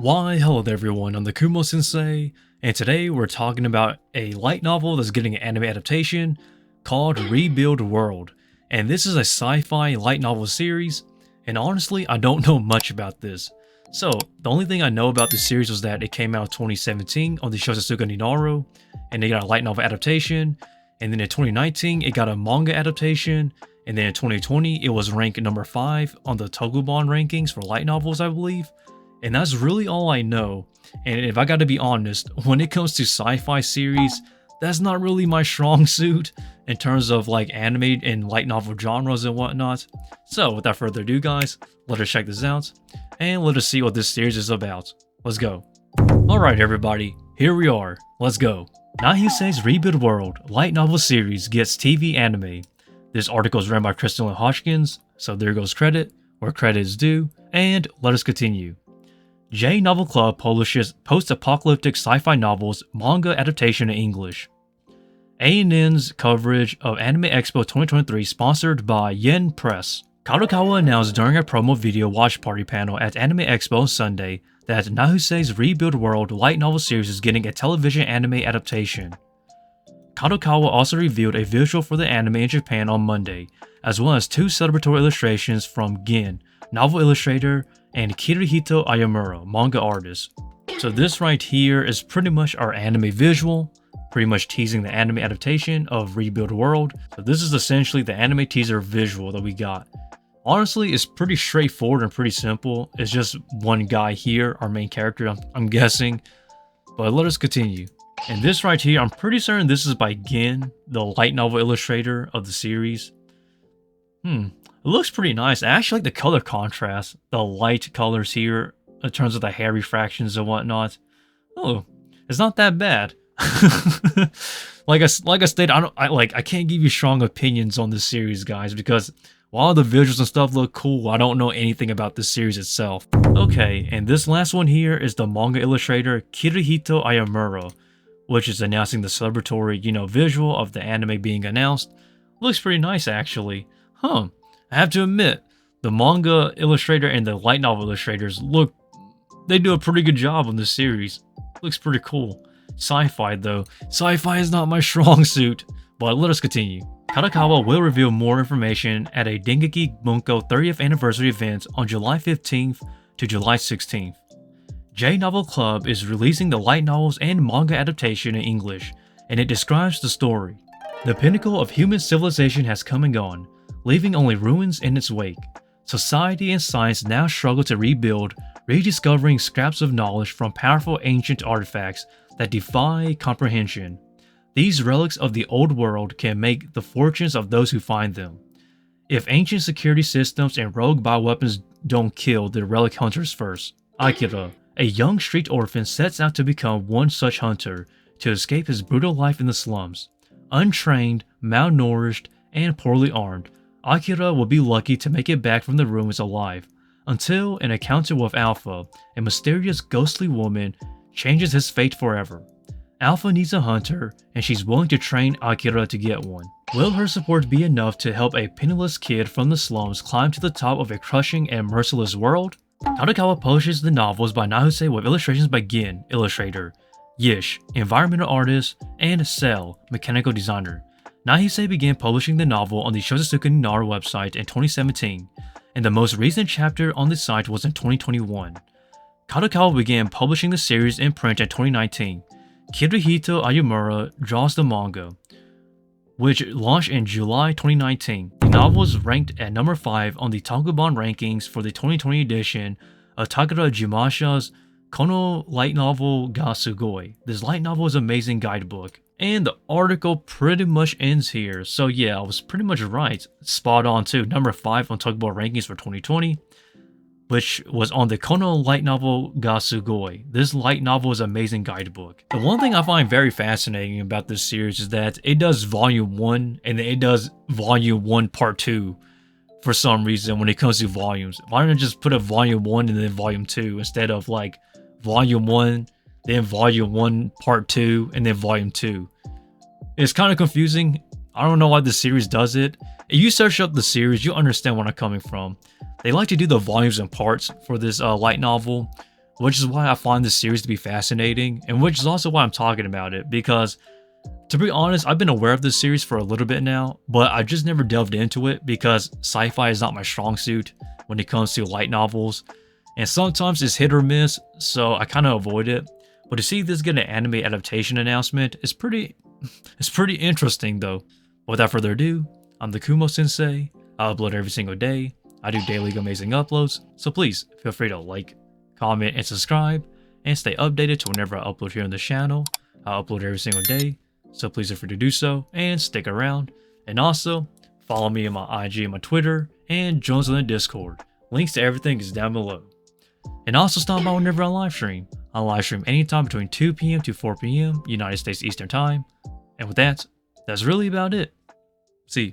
Why, hello there everyone, I'm the Kumo Sensei, and today we're talking about a light novel that's getting an anime adaptation called Rebuild World. And this is a sci-fi light novel series, and honestly, I don't know much about this. So, the only thing I know about this series was that it came out in 2017 on the Shousetsuka Ninaro, and they got a light novel adaptation, and then in 2019 it got a manga adaptation, and then in 2020 it was ranked number 5 on the Togubon rankings for light novels, I believe. And that's really all I know. And if I gotta be honest, when it comes to sci-fi series, that's not really my strong suit in terms of like anime and light novel genres and whatnot. So without further ado guys, let us check this out and let us see what this series is about. Let's go. Alright everybody, here we are. Let's go. Nahisei's Rebuild World light novel series gets TV anime. This article is written by Crystal Hodgkins, so there goes credit where credit is due, and let us continue. J Novel Club publishes post-apocalyptic sci-fi novels manga adaptation in English. ANN's coverage of Anime Expo 2023 sponsored by Yen Press. Kadokawa announced during a promo video watch party panel at Anime Expo on Sunday that Nahisei's Rebuild World light novel series is getting a television anime adaptation. Kadokawa also revealed a visual for the anime in Japan on Monday, as well as 2 celebratory illustrations from Gin, novel illustrator, and Kirihito Ayamura, manga artist. So this right here is pretty much our anime visual, pretty much teasing the anime adaptation of Rebuild World. So this is essentially the anime teaser visual that we got. Honestly, it's pretty straightforward and pretty simple. It's just one guy here, our main character, I'm guessing. But let us continue. And this right here, I'm pretty certain this is by Gin, the light novel illustrator of the series. It looks pretty nice. I actually like the color contrast, the light colors here in terms of the hair refractions and whatnot. Oh, it's not that bad. like I stated, I can't give you strong opinions on this series, guys, because while the visuals and stuff look cool, I don't know anything about this series itself. Okay, and this last one here is the manga illustrator Kirihito Ayamura, which is announcing the celebratory, visual of the anime being announced. Looks pretty nice, actually. I have to admit, the manga illustrator and the light novel illustrators they do a pretty good job on this series. Looks pretty cool. Sci-fi though. Sci-fi is not my strong suit, but let us continue. Kadokawa will reveal more information at a Dengeki Bunko 30th anniversary event on July 15th to July 16th. J Novel Club is releasing the light novels and manga adaptation in English, and it describes the story. The pinnacle of human civilization has come and gone, leaving only ruins in its wake. Society and science now struggle to rebuild, rediscovering scraps of knowledge from powerful ancient artifacts that defy comprehension. These relics of the old world can make the fortunes of those who find them. If ancient security systems and rogue bioweapons don't kill the relic hunters first. Akira, a young street orphan, sets out to become one such hunter to escape his brutal life in the slums. Untrained, malnourished, and poorly armed, Akira will be lucky to make it back from the ruins alive, until an encounter with Alpha, a mysterious ghostly woman, changes his fate forever. Alpha needs a hunter, and she's willing to train Akira to get one. Will her support be enough to help a penniless kid from the slums climb to the top of a crushing and merciless world? Kadokawa publishes the novels by Nahisei with illustrations by Gin, illustrator, Yish, environmental artist, and Cell, mechanical designer. Nahisei began publishing the novel on the Shousetsuka Ninaro website in 2017, and the most recent chapter on the site was in 2021. Kadokawa began publishing the series in print in 2019. Kirihito Ayamura draws the manga, which launched in July 2019. The novel was ranked at number 5 on the Togubon rankings for the 2020 edition of Takara Jimasha's Kono Light Novel ga Sugoi. This light novel is an amazing guidebook. And the article pretty much ends here. So yeah, I was pretty much right. Spot on too. Number 5 on Togubon rankings for 2020, which was on the Kono Light Novel ga Sugoi. This light novel is an amazing guidebook. The one thing I find very fascinating about this series is that it does volume 1 and then it does volume 1 part 2 for some reason when it comes to volumes. Why don't I just put a volume 1 and then volume 2 instead of like volume 1, then volume 1 part 2, and then volume 2. It's kind of confusing. I don't know why the series does it. If you search up the series, you'll understand where I'm coming from. They like to do the volumes and parts for this light novel, which is why I find this series to be fascinating, and which is also why I'm talking about it, because to be honest, I've been aware of this series for a little bit now, but I just never delved into it because sci-fi is not my strong suit when it comes to light novels, and sometimes it's hit or miss, so I kind of avoid it. But to see this get an anime adaptation announcement is it's pretty interesting though. Without further ado, I'm the Kumo Sensei. I upload every single day. I do daily amazing uploads, so please feel free to like, comment, and subscribe, and stay updated to whenever I upload here on the channel. I upload every single day, so please feel free to do so and stick around. And also, follow me on my IG and my Twitter, and join us on the Discord. Links to everything is down below. And also stop by whenever I live stream. I live stream anytime between 2 p.m. to 4 p.m. United States Eastern Time. And with that, that's really about it. See you.